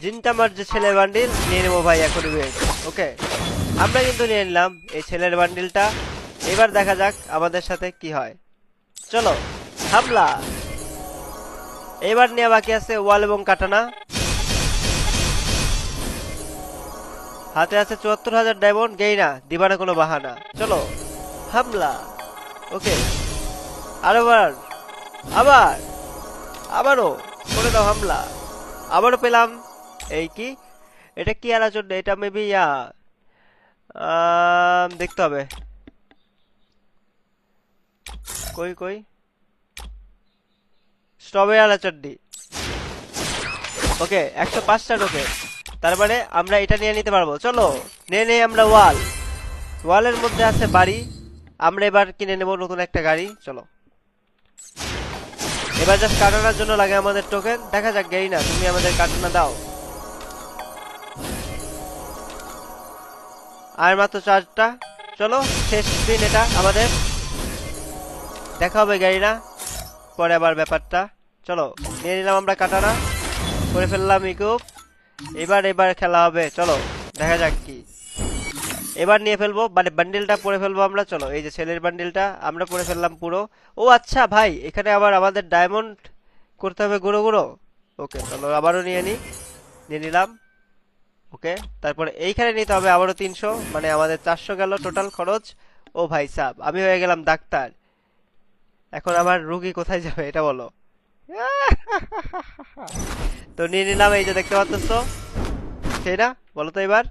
জিনটামার যে ছেলের বান্ডিল নিয়ে নেবো ভাই এখনই। ওকে, আমরা কিন্তু নিয়ে নিলাম এই ছেলের বান্ডিলটা। এবার দেখা যাক আমাদের সাথে কি হয়। চলো হামলা। এবার নিয়ে বাকি আছে ওয়াল এবং কাটানা। হাতে আছে ৭৪,০০০ ডায়মন্ড। গেইনা দিবা না কোনো বাহানা। চলো হামলা। ওকে, আরেকবার, আবার, আবারও করে দাও হামলা। আবারও পেলাম। এই কি, এটা কি আনার জন্য? এটা মেবি দেখতে হবে। কই কই, স্ট্রবেরি আলা চাটনি। ওকে, ১০৫টা টোকেন। তার মানে আমরা এটা নিয়ে নিতে পারবো। চলো নিয়ে নেই আমরা ওয়াল। ওয়ালের মধ্যে আছে বাড়ি। আমরা এবার কিনে নেব নতুন একটা গাড়ি। চলো এবার জাস্ট কাটানোর জন্য লাগে আমাদের টোকেন। দেখা যাক গাড়ি না, তুমি আমাদের কাটানো দাও। আর মাত্র 4টা। চলো শেষ দিন এটা আমাদের। দেখা হবে গাড়ি না পরে আবার ব্যাপারটা। চলো নিয়ে নিলাম আমরা কাটানা, করে ফেললাম ইকুপ। এবার খেলা হবে। চলো দেখা যাক কি। এবার নিয়ে ফেলবো, মানে বান্ডিলটা পরে ফেলবো আমরা। চলো এই যে ছেলের বান্ডিলটা আমরা পরে ফেললাম পুরো। ও আচ্ছা ভাই, এখানে আবার আমাদের ডায়মন্ড করতে হবে গুঁড়ো গুঁড়ো। ওকে চলো আবারও নিয়ে নিলাম। ওকে, তারপরে এইখানে নিতে হবে আবারও ৩০০, মানে আমাদের ৪০০ গেল টোটাল খরচ। ও ভাই সাব, আমি হয়ে গেলাম ডাক্তার। এখন আমার রুগী কোথায় যাবে এটা বলো। তো নিয়ে নিলাম, এই যে দেখতে পাচ্ছ, সেই না? বলো তো এবার।